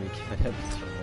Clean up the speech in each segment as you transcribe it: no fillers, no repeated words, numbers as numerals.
oublié qu'il fallait appuyer sur continu.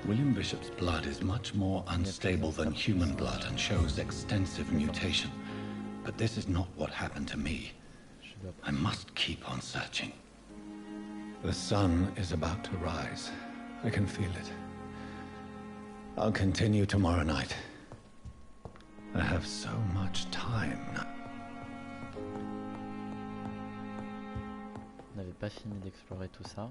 William Bishop's blood is much more unstable than human blood and shows extensive mutation. But this is not what happened to me. I must keep on searching. The sun is about to rise. I can feel it. I'll continue tomorrow night. I have so much time now. On n'avait pas fini d'explorer tout ça.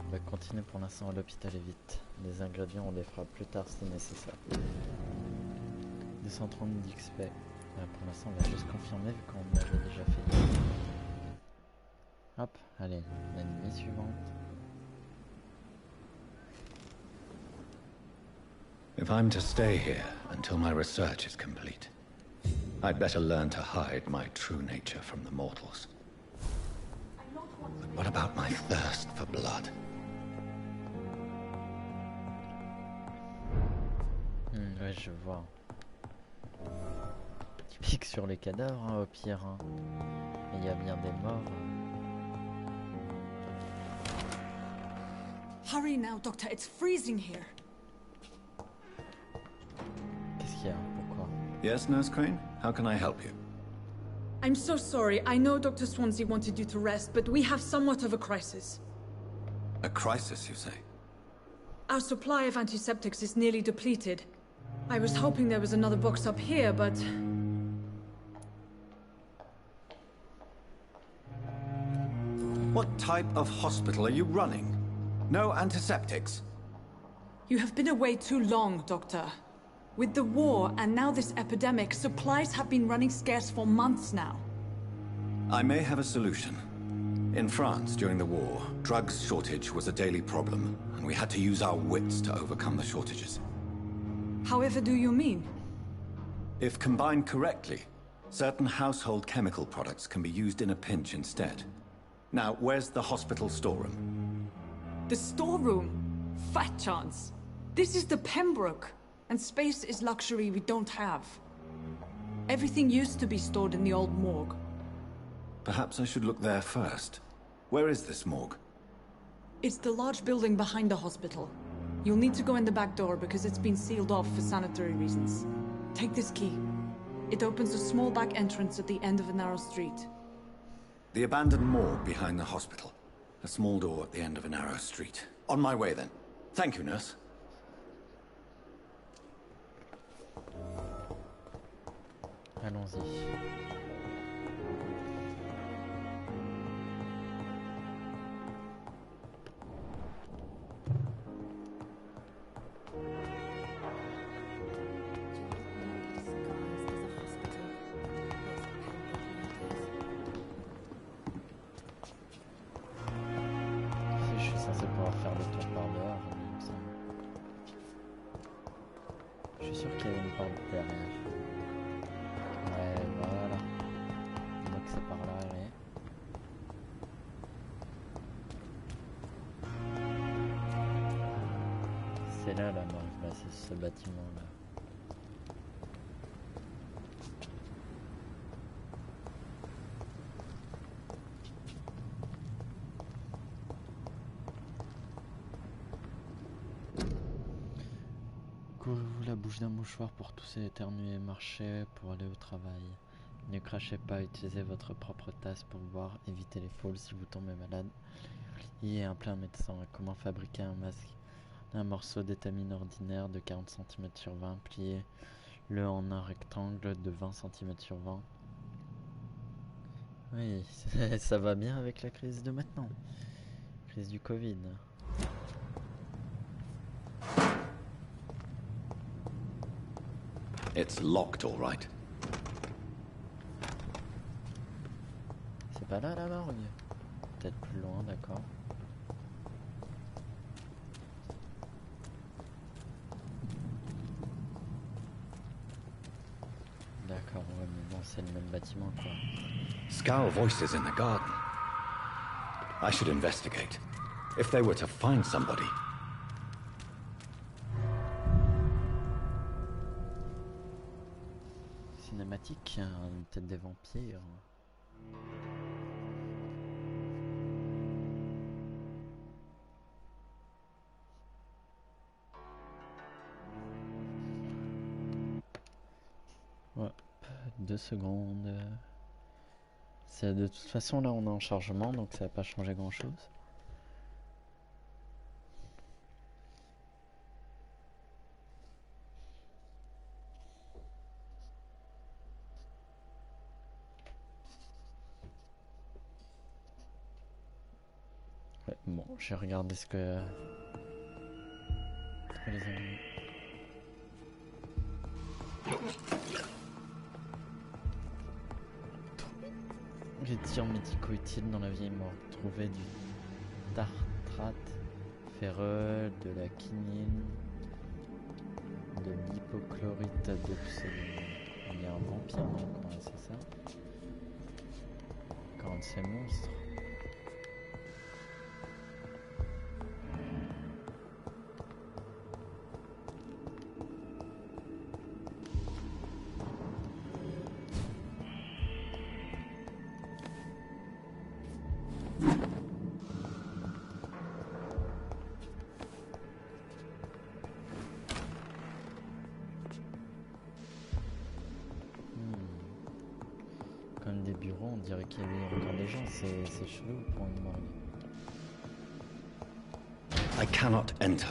On va continuer pour l'instant à l'hôpital et vite. Les ingrédients on les fera plus tard si nécessaire. 230 d'XP. Pour l'instant on va juste confirmer vu qu'on l'avait déjà fait. Hop, allez, l'ennemi suivant. If I'm to stay here until my research is complete, I'd better learn to hide my true nature from the mortals. But what about my thirst for blood? Ouais, je vois. Tu piques sur les cadavres, hein, au pire. Hein. Et il y a bien des morts. Hurry now, Doctor. It's freezing here. Qu'est-ce qu'il y a? Pourquoi? Yes, Nurse Crane? How can I help you? I'm so sorry. I know Dr. Swansea wanted you to rest, but we have somewhat of a crisis. A crisis, you say? Our supply of antiseptics is nearly depleted. I was hoping there was another box up here, but... What type of hospital are you running? No antiseptics? You have been away too long, Doctor. With the war and now this epidemic, supplies have been running scarce for months now. I may have a solution. In France, during the war, drugs shortage was a daily problem, and we had to use our wits to overcome the shortages. However do you mean? If combined correctly, certain household chemical products can be used in a pinch instead. Now, where's the hospital storeroom? The storeroom? Fat chance. This is the Pembroke, and space is luxury we don't have. Everything used to be stored in the old morgue. Perhaps I should look there first. Where is this morgue? It's the large building behind the hospital. You'll need to go in the back door because it's been sealed off for sanitary reasons. Take this key. It opens a small back entrance at the end of a narrow street. The abandoned morgue behind the hospital. A small door at the end of a narrow street. On my way then. Thank you, nurse. Allons-y. Je suis censé pouvoir faire le tour par dehors, il me semble. Je suis sûr qu'il y a une porte derrière. Ouais, voilà. Donc c'est par là, allez. C'est là la marque, là, c'est ce bâtiment là. Couvrez-vous la bouche d'un mouchoir pour tousser, éternuer, marcher pour aller au travail. Ne crachez pas, utilisez votre propre tasse pour boire, évitez les foules si vous tombez malade. Et un plein médecin. Comment fabriquer un masque? Un morceau d'étamine ordinaire de 40 cm sur 20, pliez-le en un rectangle de 20 cm sur 20. Oui, ça va bien avec la crise de maintenant. Crise du Covid. It's locked, all right. C'est pas là la morgue? Peut-être plus loin, d'accord. D'accord, ouais, mais bon, c'est le même bâtiment, quoi. Scowl voices in the garden. I should investigate. If they were to find somebody. Cinématique, peut-être des vampires. Ouais, 2 secondes. De toute façon, là, on est en chargement, donc ça va pas changer grand-chose. Ouais, bon, j'ai regardé ce que les animaux. Les tirs médicaux utiles dans la vieille morgue. Trouver du tartrate ferreux, de la quinine, de l'hypochlorite d'oxygène. Il y a un vampire dans le coin, c'est ça? Quand c'est monstre. Comme des bureaux, on dirait qu'il y avait encore des gens, c'est chelou pour une morgue. I cannot enter.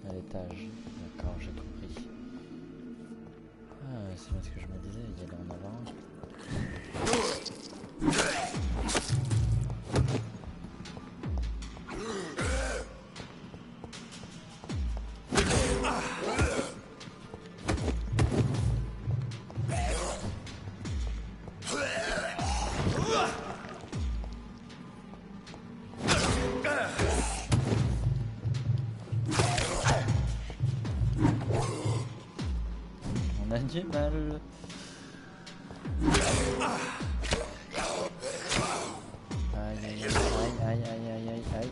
À l'étage, d'accord, j'ai compris. Ah, c'est bien ce que je me disais, il y allait en avoir un. On a du mal. Aïe aïe aïe aïe aïe aïe aïe aïe.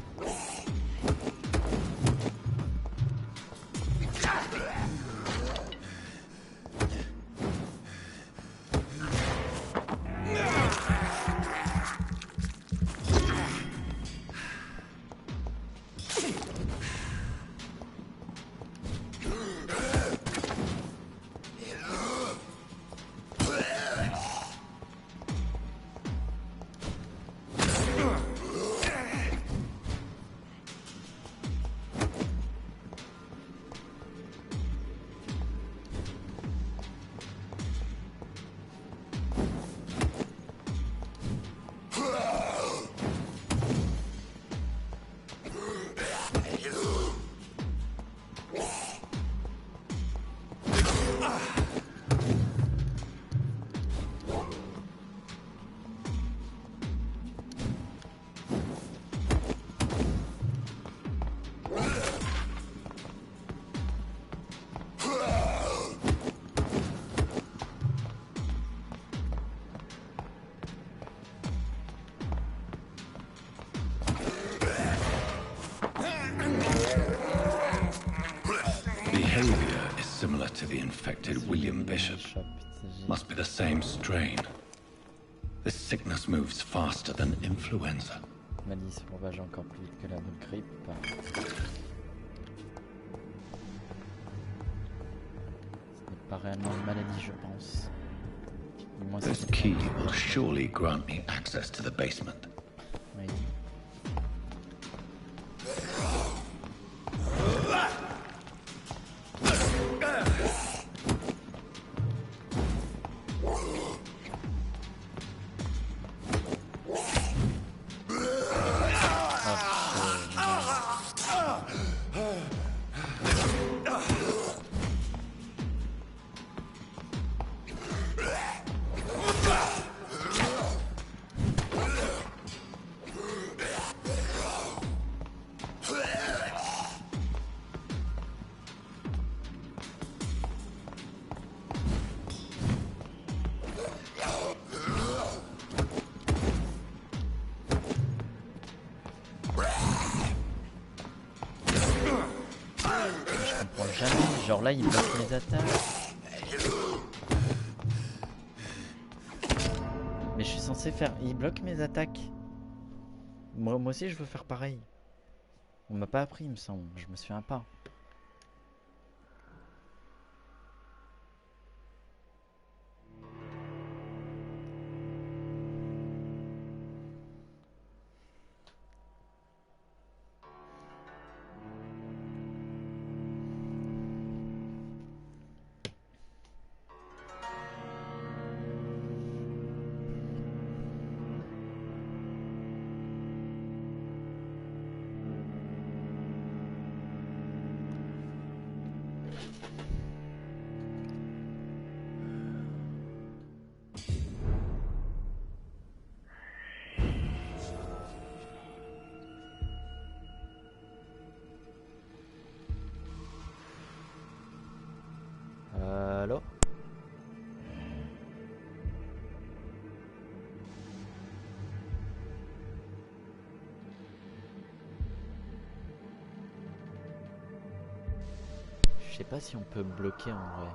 Behavior is similar to the infected William Bishop. Must be the same strain. This sickness moves faster than influenza. Malice propage encore plus vite que la bonne grippe. pas réellement une maladie, je pense. Moi, This key will surely grant me access to the basement. Oui. Genre là il bloque mes attaques. Mais je suis censé faire... Il bloque mes attaques. Moi aussi je veux faire pareil. On m'a pas appris il me semble. Je me souviens pas. Allô? Je sais pas si on peut bloquer en vrai.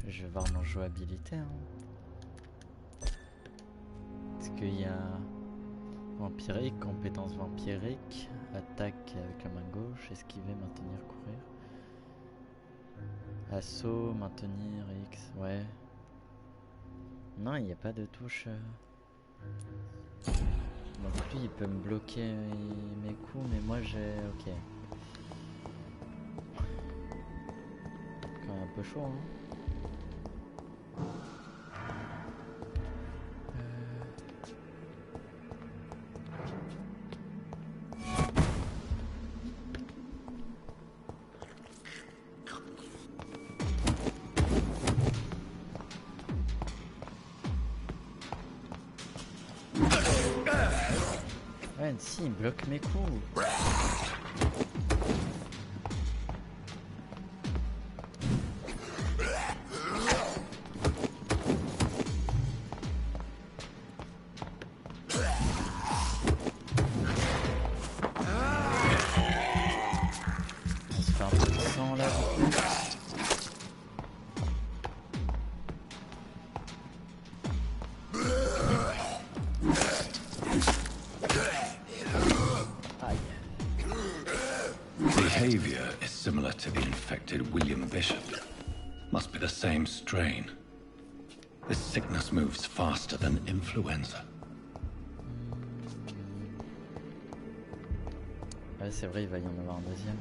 Je vais voir mon jouabilité. Hein. Est-ce qu'il y a vampirique, compétence vampirique, attaque avec la main gauche, esquiver, maintenir, courir. Assaut, maintenir, X, ouais. Non, il n'y a pas de touche. Donc lui, il peut me bloquer mes coups, mais moi j'ai... Ok. Quand même un peu chaud, hein. Ouais, si, il bloque mes coups. On se fait un peu de sang là. Behavior is similar to the infected William Bishop. Must be the same strain. This sickness moves faster than influenza. Ouais, c'est vrai, il va y en avoir un deuxième.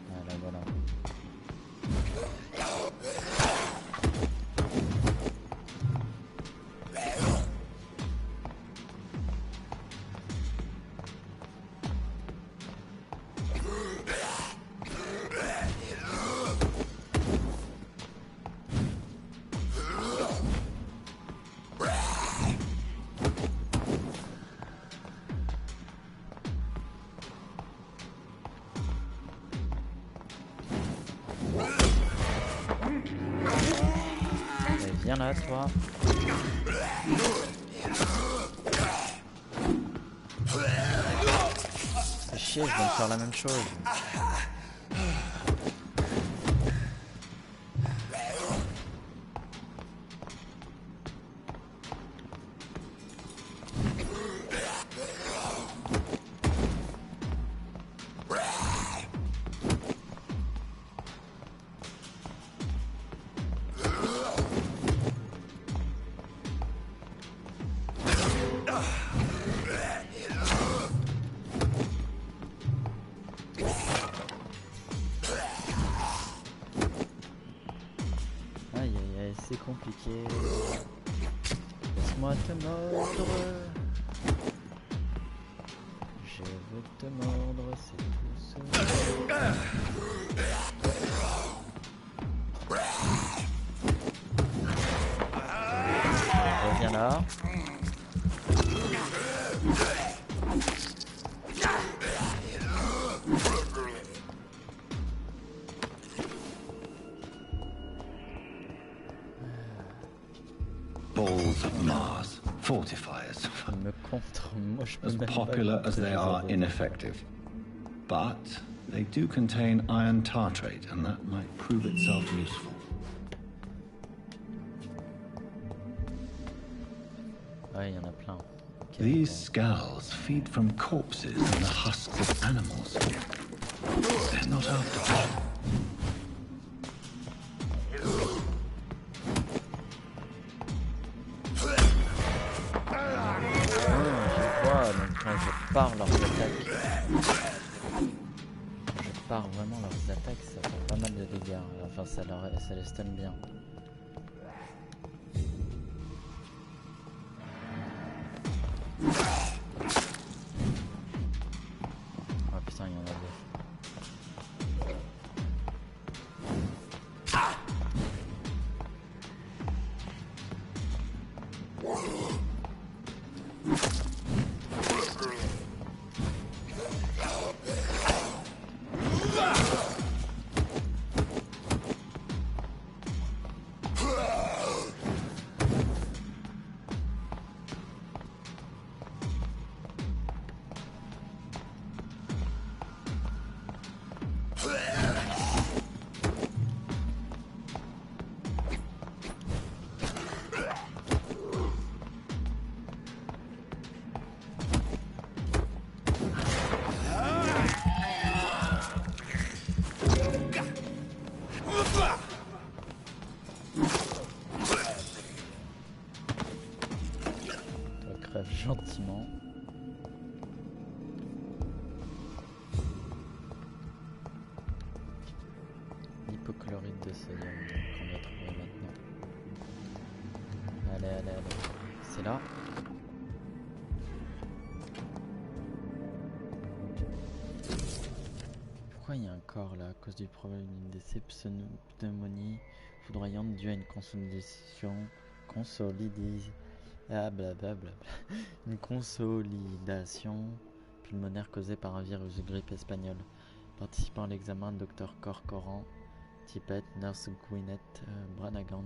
Voilà, voilà. Viens là, toi. Fais chier, je viens de faire la même chose. piquer. Laisse-moi te mordre. Je veux te mordre, c'est tout ce que... Reviens là. Balls of Mars, fortifiers. Me contre, moi je peux As même pas popular as contre they les are autres. ineffective. But they do contain iron tartrate, and that might prove itself useful. Ouais, il y en a plein. Ok, These d'accord. skulls feed from corpses and the husks of animals. They're not after blood. Je vois, donc quand je pars leurs attaques, quand je pars vraiment leurs attaques, ça fait pas mal de dégâts. Enfin, ça les stun bien. Ah putain, il y en a deux. Gentiment. L'hypochlorite de sodium qu'on va trouver maintenant. Allez, allez, allez. C'est là. Pourquoi il y a un corps là? À cause du problème d'une décès, pneumonie foudroyante due à une une consolidation pulmonaire causée par un virus de grippe espagnol. Participant à l'examen, Dr Corcoran, Tippett, Nurse Gwyneth Branagan,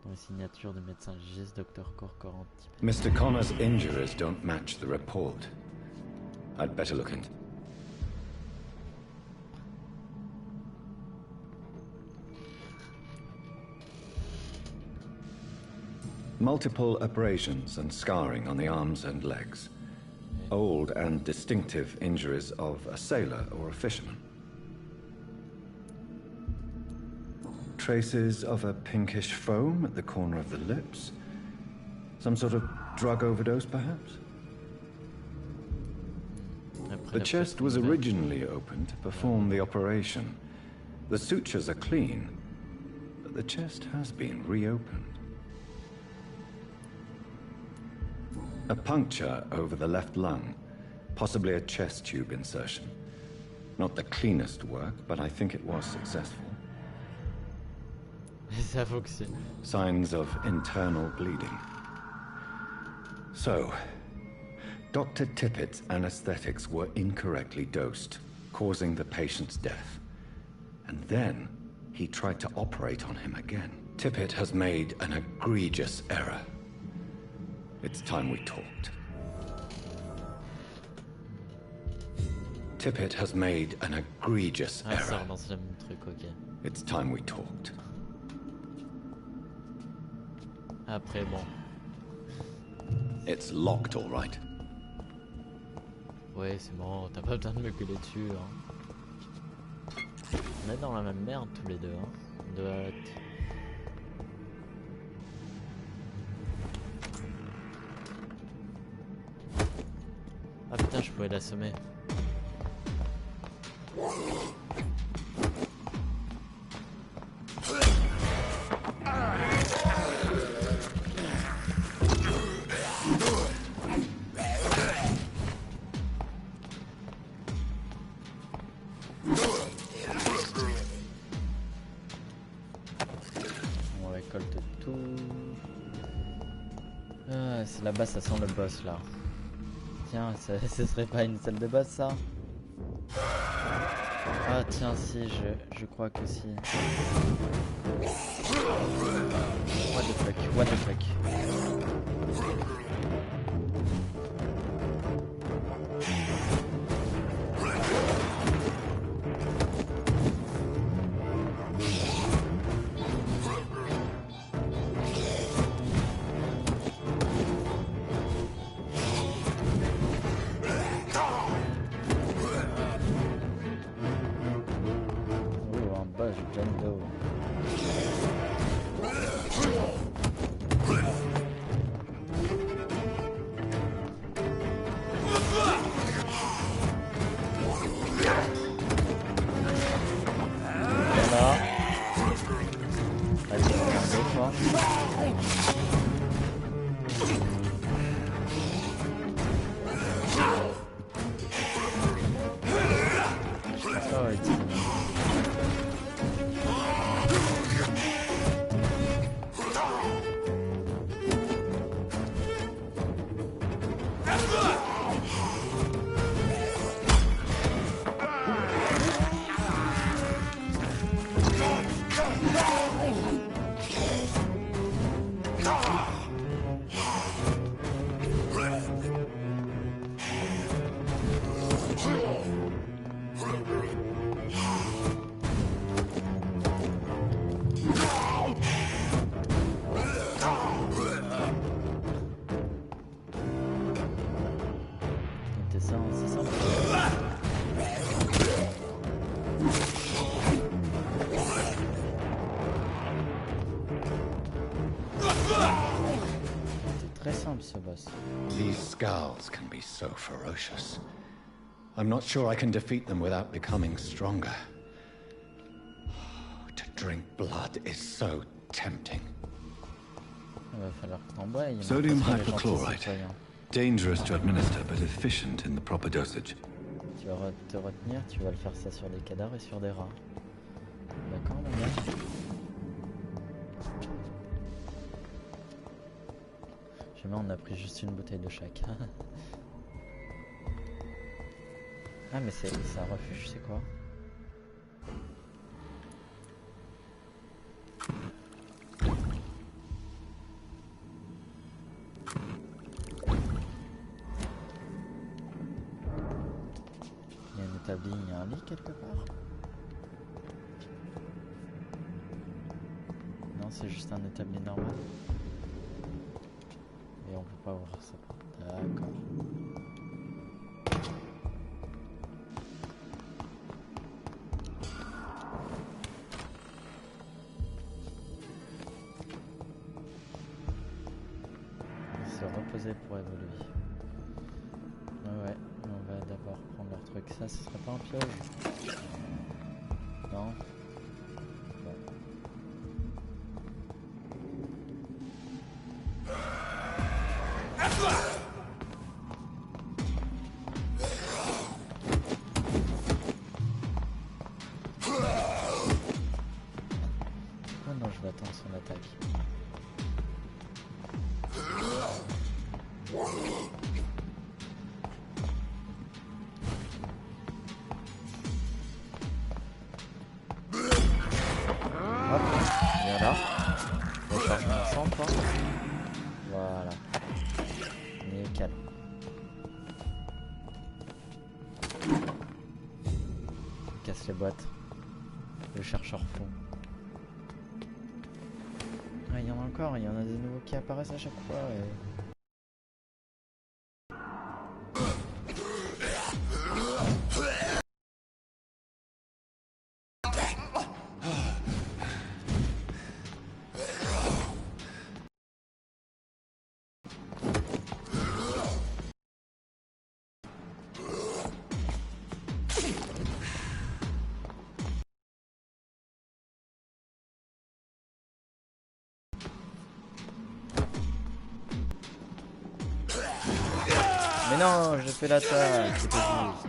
dans les signatures de médecin légiste, Dr Corcoran, Tippett. Mr. Connor's injuries don't match the report. I'd better look into. Multiple abrasions and scarring on the arms and legs. Old and distinctive injuries of a sailor or a fisherman. Traces of a pinkish foam at the corner of the lips. Some sort of drug overdose, perhaps? The chest was originally opened to perform the operation. The sutures are clean, but the chest has been reopened. A puncture over the left lung, possibly a chest tube insertion. Not the cleanest work, but I think it was successful. Ça fonctionne. Signs of internal bleeding. So, Dr. Tippett's anesthetics were incorrectly dosed, causing the patient's death. And then he tried to operate on him again. Tippett has made an egregious error. It's time we talked. Tippett has made an egregious Ah, ça error. relance le même truc, ok. It's time we talked. Après, bon. It's locked, all right. Ouais, c'est bon, t'as pas besoin de me gueuler dessus, hein. On est dans la même merde tous les deux, hein. De hâte. Ah putain, je pouvais l'assommer. On récolte tout. Ah, c'est là-bas, ça sent le boss là. Tiens, ce serait pas une salle de boss ça? Ah tiens, si, je crois que si. What the fuck, what the fuck. These scowls can be so ferocious. I'm not sure I can defeat them without becoming stronger. To drink blood is so tempting. Sodium hypochlorite. Dangerous to administer, but efficient in the proper dosage. Tu vas te retenir, tu vas le faire ça sur des cadavres et sur des rats. D'accord, mon gars. On a pris juste une bouteille de chaque. Ah mais c'est un refuge, c'est quoi? Il y a un établi, il y a un lit quelque part? Non, c'est juste un établi normal. Et on peut pas ouvrir ça. D'accord. Se reposer pour évoluer. Ouais, on va d'abord prendre leur truc. Ça, ce serait pas un piège? Non. Voilà. Nickel. Casse les boîtes. Le chercheur fou. Ah, il y en a encore, il y en a des nouveaux qui apparaissent à chaque fois. Mais non, j'ai fait l'attaque, c'était juste.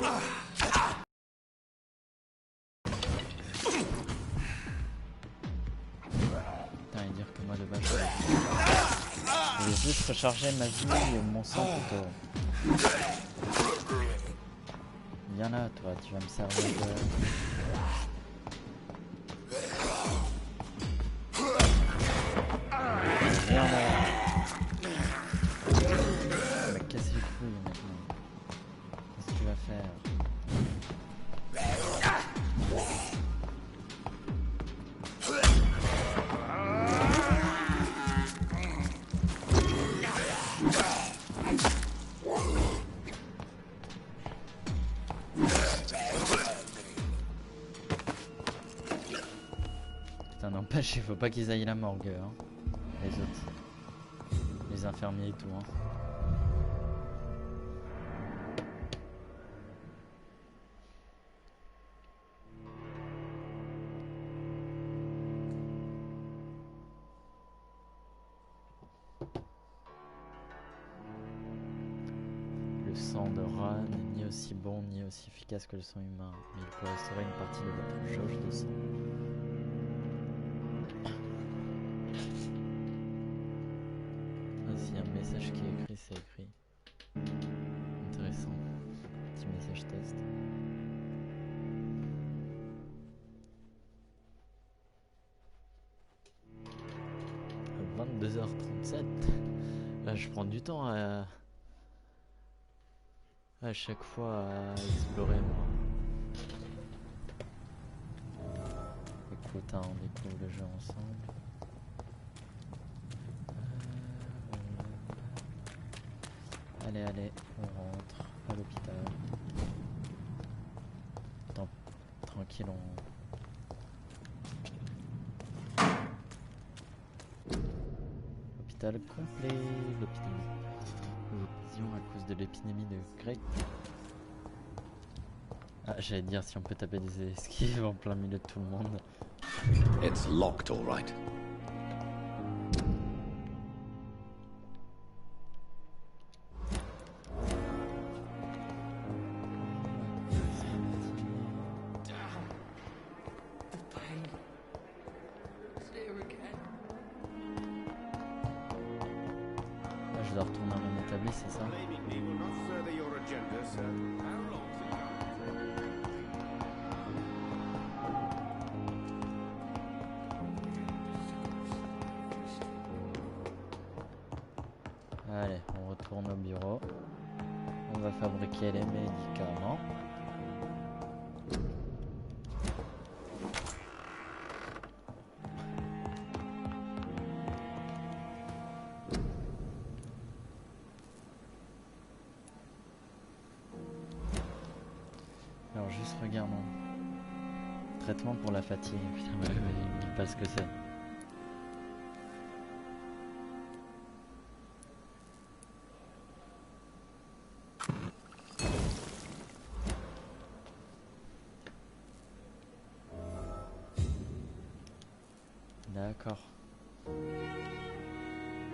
Putain, et dire que moi de base je vais juste recharger ma vie et mon sang plutôt. Viens là toi, tu vas me servir de... Viens là. Mais casse les couilles maintenant. Qu'est-ce que tu vas faire? Putain, n'empêche, il faut pas qu'ils aillent la morgue, hein. Les autres. Les infirmiers et tout, hein. Le sang de rat n'est ni aussi bon ni aussi efficace que le sang humain, mais il peut restaurer une partie de votre jauge de sang. Ah, s'il y a un message qui est écrit, c'est écrit. Intéressant. Petit message test. À 22h37. Là, je prends du temps à chaque fois à explorer moi. Écoute, hein, on découvre le jeu ensemble. Allez, allez, on rentre à l'hôpital. Tranquille, Hôpital complet, l'épidémie à cause de l'épidémie de grec. Ah, j'allais dire si on peut taper des esquives en plein milieu de tout le monde. It's locked, all right. Je dois retourner à mon établi, c'est ça? Allez, on retourne au bureau. On va fabriquer les médicaments. Alors juste regardons. Traitement pour la fatigue. Putain, mais il me dit pas ce que c'est. D'accord.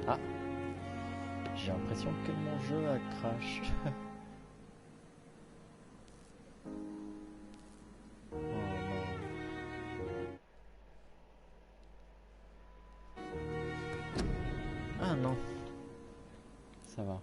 Ah, j'ai l'impression que mon jeu a crash. Oh non. Ah non. Ça va.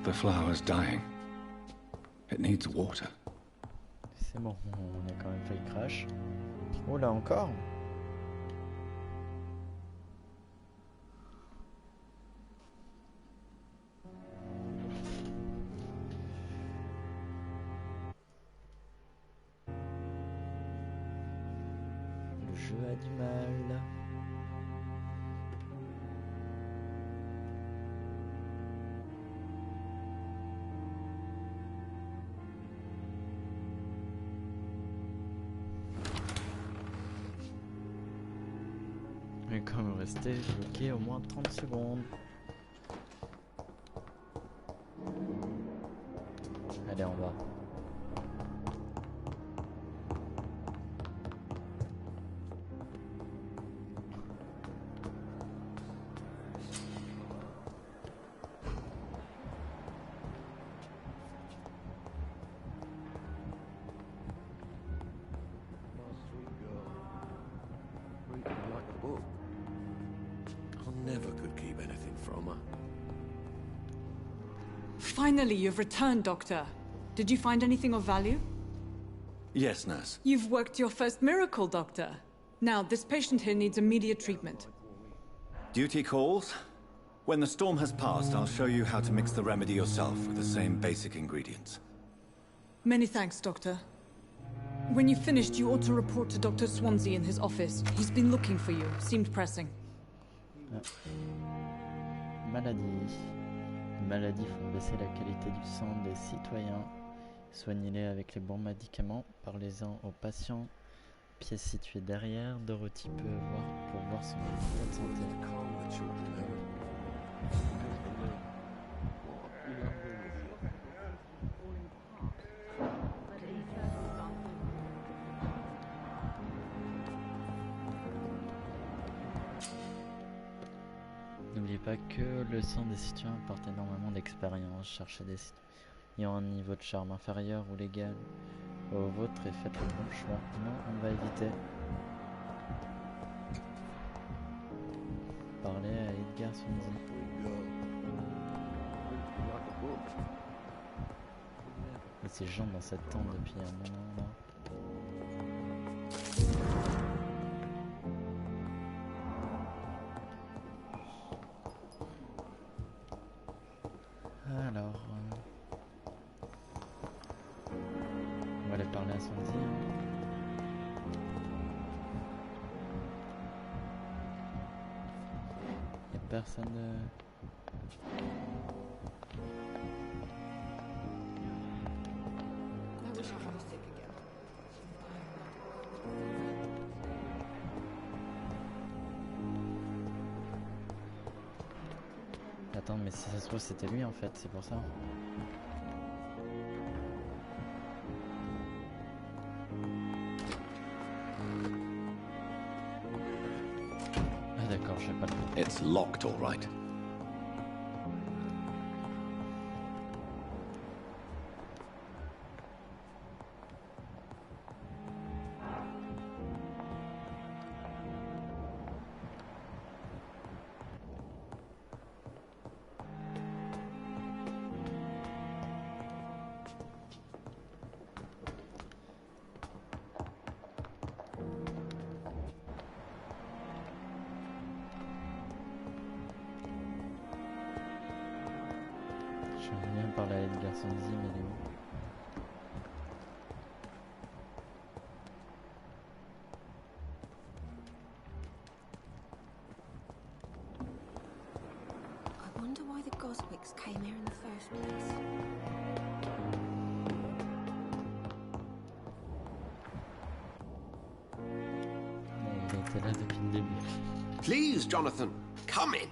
The flower's dying. It needs water. C'est bon, on a quand même failli crash. Oh là encore. Le jeu a du mal. Mais comme rester bloqué au moins 30 secondes. Elle est en bas. Finally, you've returned, Doctor. Did you find anything of value? Yes, nurse. You've worked your first miracle, Doctor. Now, this patient here needs immediate treatment. Duty calls. When the storm has passed, I'll show you how to mix the remedy yourself with the same basic ingredients. Many thanks, Doctor. When you've finished, you ought to report to Dr. Swansea in his office. He's been looking for you. Seemed pressing. Maladie. Les maladies font baisser la qualité du sang des citoyens. Soignez-les avec les bons médicaments. Parlez-en aux patients. Pièce située derrière. Dorothy peut voir pour voir son état de santé. N'oubliez pas que le sang des citoyens apporte énormément d'expérience. Cherchez des citoyens ayant un niveau de charme inférieur ou légal au vôtre et faites le bon choix. Non, on va éviter. Parlez à Edgar Swansea. Et ces gens dans cette tente depuis un moment là. Alors, on va aller parler à Swansea. Il n'y a personne de... Attends, mais si ça se trouve c'était lui en fait, c'est pour ça. Ah d'accord, je vais pas le... It's locked, all right. J'aimerais bien parler à Edgar Swansea, mais il est où? I wonder why the Goswicks came here in the first place. Il était là depuis le début. Please, Jonathan, come in.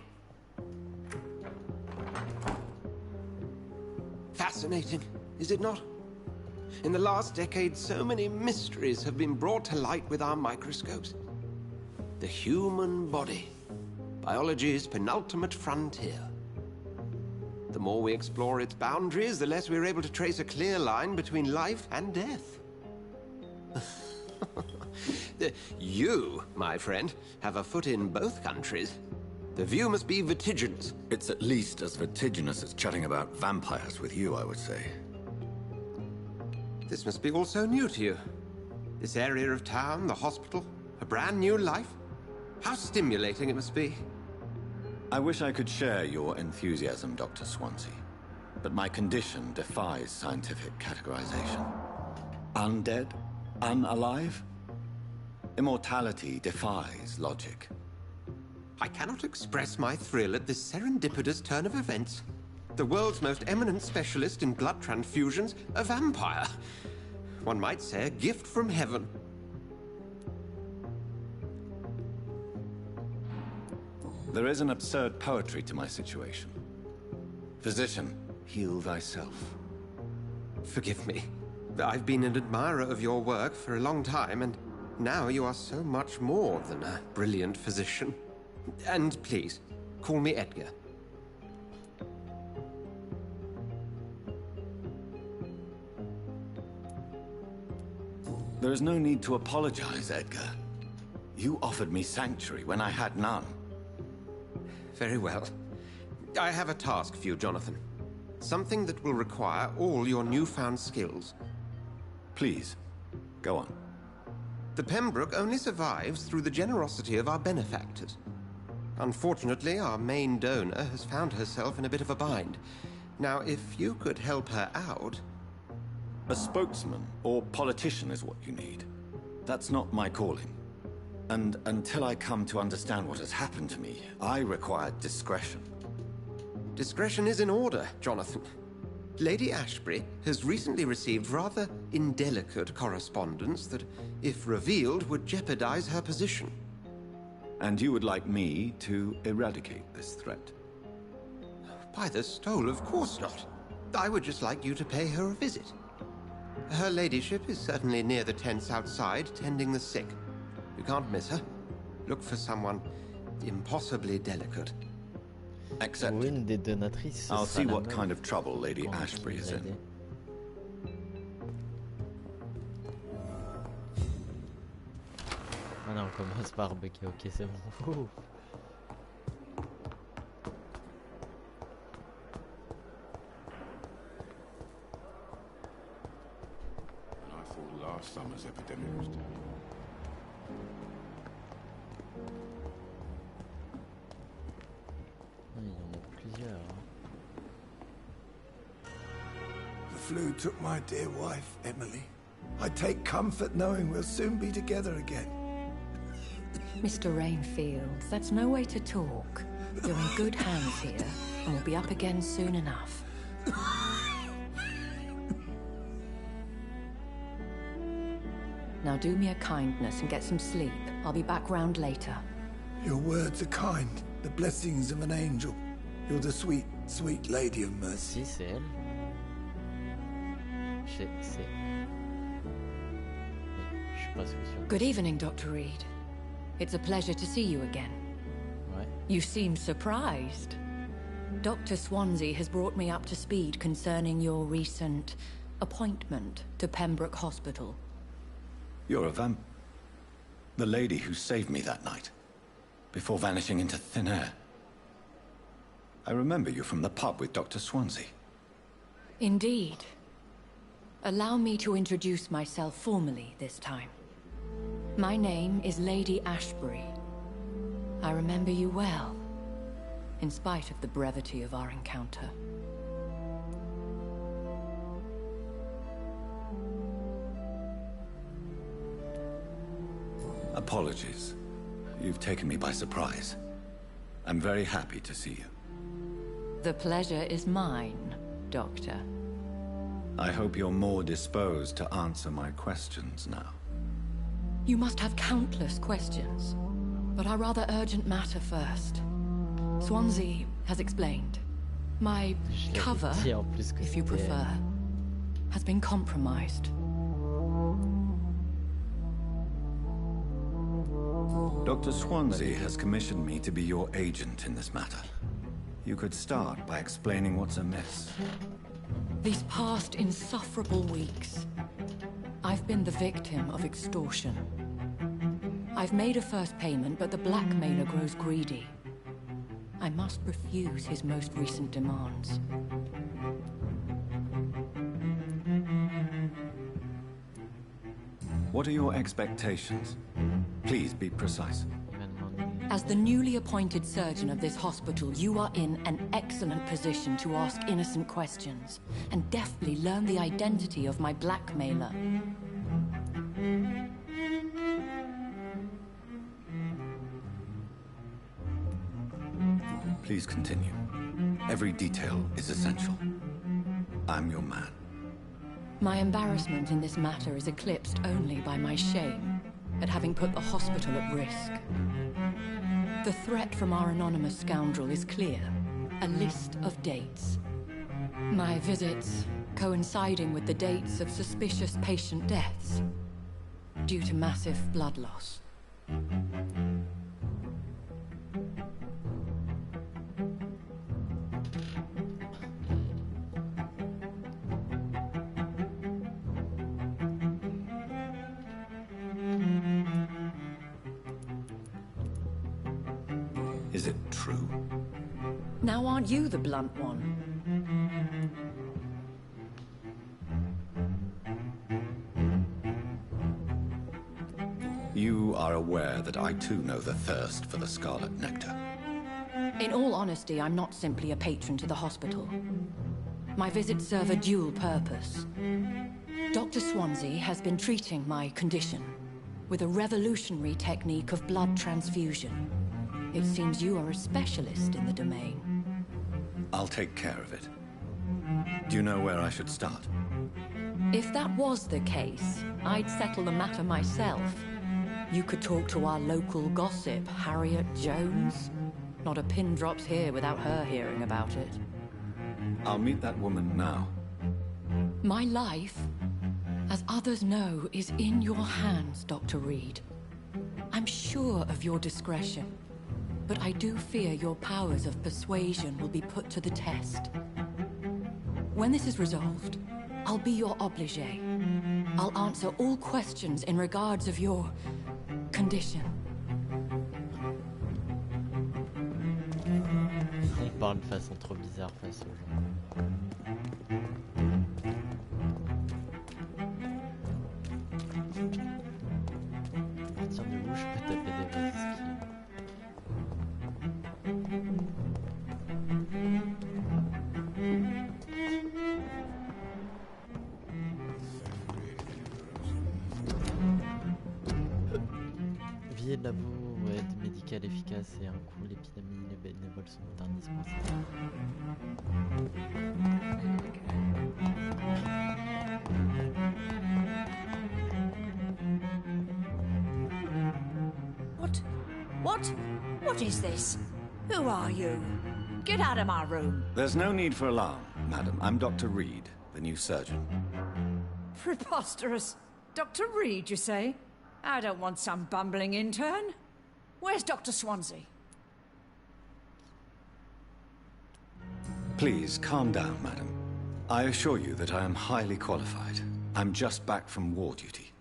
Fascinating, is it not? In the last decade, so many mysteries have been brought to light with our microscopes. The human body, biology's penultimate frontier. The more we explore its boundaries, the less we're able to trace a clear line between life and death. You, my friend, have a foot in both countries. The view must be vertiginous. It's at least as vertiginous as chatting about vampires with you, I would say. This must be all so new to you. This area of town, the hospital, a brand new life. How stimulating it must be. I wish I could share your enthusiasm, Dr. Swansea. But my condition defies scientific categorization. Undead? Unalive? Immortality defies logic. I cannot express my thrill at this serendipitous turn of events. The world's most eminent specialist in blood transfusions, a vampire. One might say a gift from heaven. There is an absurd poetry to my situation. Physician, heal thyself. Forgive me. I've been an admirer of your work for a long time, and now you are so much more than a brilliant physician. And please, call me Edgar. There is no need to apologize, Edgar. You offered me sanctuary when I had none. Very well. I have a task for you, Jonathan. Something that will require all your newfound skills. Please, go on. The Pembroke only survives through the generosity of our benefactors. Unfortunately, our main donor has found herself in a bit of a bind. Now, if you could help her out... A spokesman or politician is what you need. That's not my calling. And until I come to understand what has happened to me, I require discretion. Discretion is in order, Jonathan. Lady Ashbury has recently received rather indelicate correspondence that, if revealed, would jeopardize her position. And you would like me to eradicate this threat? By the stole, of course not. I would just like you to pay her a visit. Her ladyship is certainly near the tents outside, tending the sick. You can't miss her. Look for someone impossibly delicate. Accepted. Une des donatrices. I'll see what kind of trouble Lady Ashbury is in. Ah non, on commence par Becky, ok, c'est bon. Ouh. I thought last summer's epidemic was done. Il y en a plusieurs. The flu took my dear wife, Emily. I take comfort knowing we'll soon be together again. Mr. Rainfield, that's no way to talk. You're in good hands here, and we'll be up again soon enough. Now do me a kindness and get some sleep. I'll be back round later. Your words are kind, the blessings of an angel. You're the sweet, sweet lady of mercy. Si, c'est elle. C'est... Je suis presque sûr. Good evening, Dr. Reed. It's a pleasure to see you again. Ouais. You seem surprised. Dr. Swansea has brought me up to speed concerning your recent appointment to Pembroke Hospital. You're a the lady who saved me that night, before vanishing into thin air. I remember you from the pub with Dr. Swansea. Indeed. Allow me to introduce myself formally this time. My name is Lady Ashbury. I remember you well, in spite of the brevity of our encounter. Apologies. You've taken me by surprise. I'm very happy to see you. The pleasure is mine, Doctor. I hope you're more disposed to answer my questions now. You must have countless questions, but our rather urgent matter first. Swansea has explained. My cover, if you prefer, has been compromised. Dr. Swansea has commissioned me to be your agent in this matter. You could start by explaining what's amiss. These past insufferable weeks, I've been the victim of extortion. I've made a first payment, but the blackmailer grows greedy. I must refuse his most recent demands. What are your expectations? Please be precise. As the newly appointed surgeon of this hospital, you are in an excellent position to ask innocent questions and deftly learn the identity of my blackmailer. Please continue. Every detail is essential. I'm your man. My embarrassment in this matter is eclipsed only by my shame at having put the hospital at risk. The threat from our anonymous scoundrel is clear. A list of dates. My visits coinciding with the dates of suspicious patient deaths due to massive blood loss. Is it true? Now aren't you the blunt one? You are aware that I too know the thirst for the scarlet nectar. In all honesty, I'm not simply a patron to the hospital. My visits serve a dual purpose. Dr. Swansea has been treating my condition with a revolutionary technique of blood transfusion. It seems you are a specialist in the domain. I'll take care of it. Do you know where I should start? If that was the case, I'd settle the matter myself. You could talk to our local gossip, Harriet Jones. Not a pin drops here without her hearing about it. I'll meet that woman now. My life, as others know, is in your hands, Dr. Reed. I'm sure of your discretion, but I do fear your powers of persuasion will be put to the test. When this is resolved, I'll be your obligé. I'll answer all questions in regards of your condition. Il parle de façon trop bizarre face aux gens. À partir de où je peux taper des vases esquives? Vie de labo, aide médicale efficace et un coût, l'épidémie, les bénévoles sont indispensables. What is this? Who are you? Get out of my room. There's no need for alarm, madam. I'm Dr. Reed, the new surgeon. Preposterous. Dr. Reed, you say? I don't want some bumbling intern. Where's Dr. Swansea? Please, calm down, madam. I assure you that I am highly qualified. I'm just back from war duty.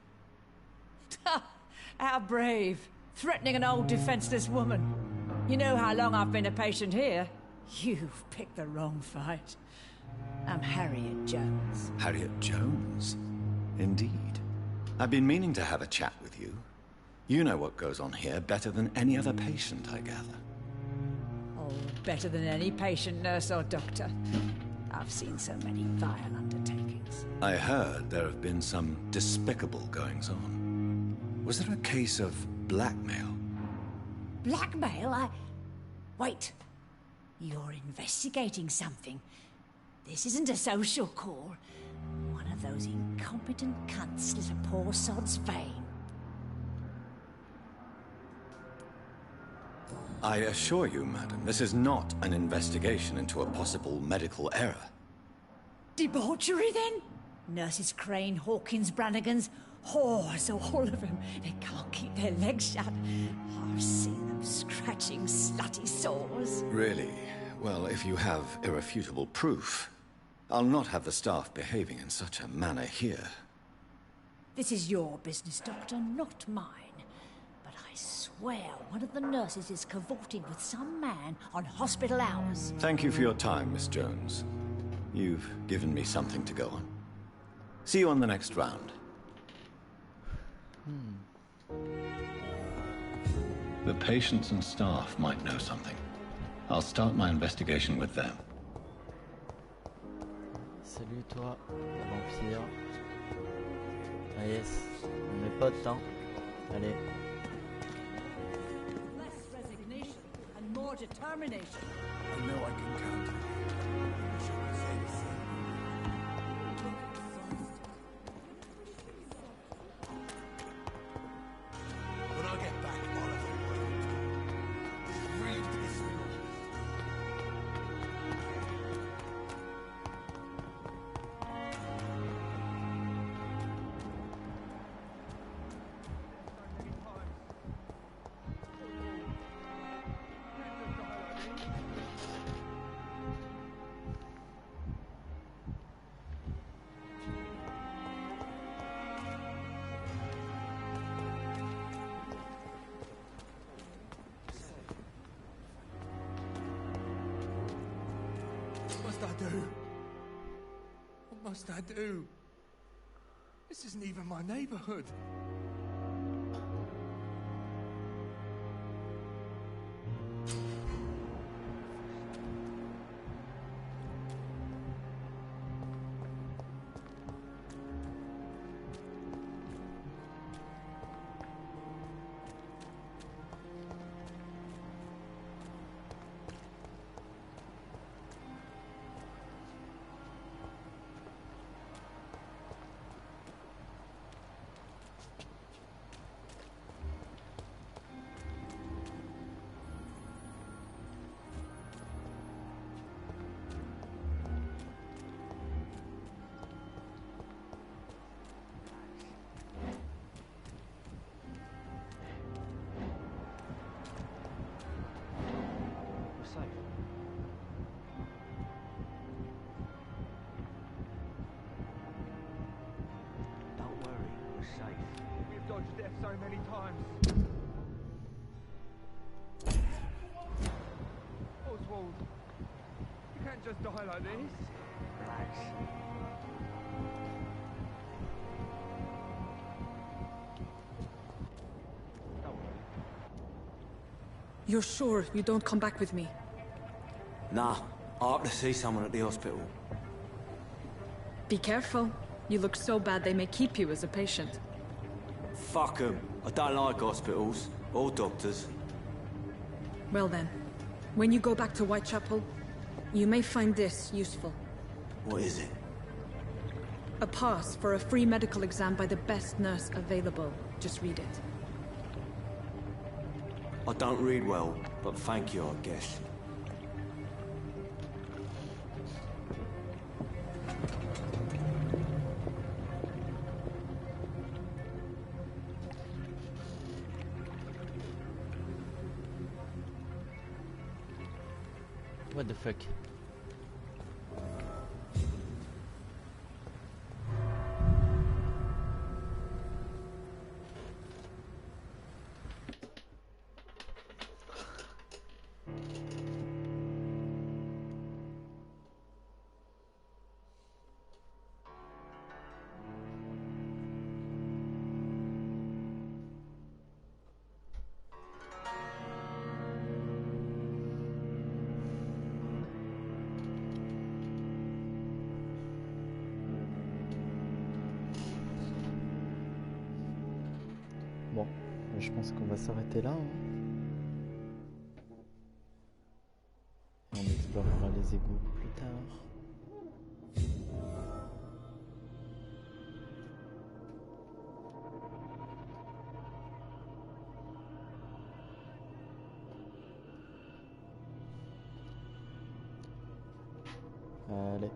How brave. Threatening an old defenseless woman. You know how long I've been a patient here? You've picked the wrong fight. I'm Harriet Jones. Harriet Jones? Indeed. I've been meaning to have a chat with you. You know what goes on here better than any other patient, I gather. Oh, better than any patient, nurse or doctor. I've seen so many vile undertakings. I heard there have been some despicable goings-on. Was there a case of blackmail? Blackmail? Wait. You're investigating something. This isn't a social call. One of those incompetent cunts slit a poor sod's vein. I assure you, madam, this is not an investigation into a possible medical error. Debauchery, then? Nurses Crane, Hawkins, Brannigans, whores, all of them. They can't keep their legs shut. I've seen them scratching slutty sores. Really? Well, if you have irrefutable proof, I'll not have the staff behaving in such a manner here. This is your business, Doctor, not mine. But I swear one of the nurses is cavorting with some man on hospital hours. Thank you for your time, Miss Jones. You've given me something to go on. See you on the next round. The patients and staff might know something. I'll start my investigation with them. Salut toi, Vampyr. Ah yes, on est potes, hein. Allez. Less resignation and more determination. I know I can count on you. When I get back, Oliver will really piss me off. must I do? What must I do? This isn't even my neighborhood. Death so many times. Oswald, you can't just die like this. Relax. You're sure you don't come back with me? Nah, I have to see someone at the hospital. Be careful. You look so bad they may keep you as a patient. Fuck 'em. I don't like hospitals or doctors. Well then, when you go back to Whitechapel, you may find this useful. What is it? A pass for a free medical exam by the best nurse available. Just read it. I don't read well, but thank you, I guess. What the fuck? Bon, je pense qu'on va s'arrêter là. Et on explorera les égouts plus tard. Allez.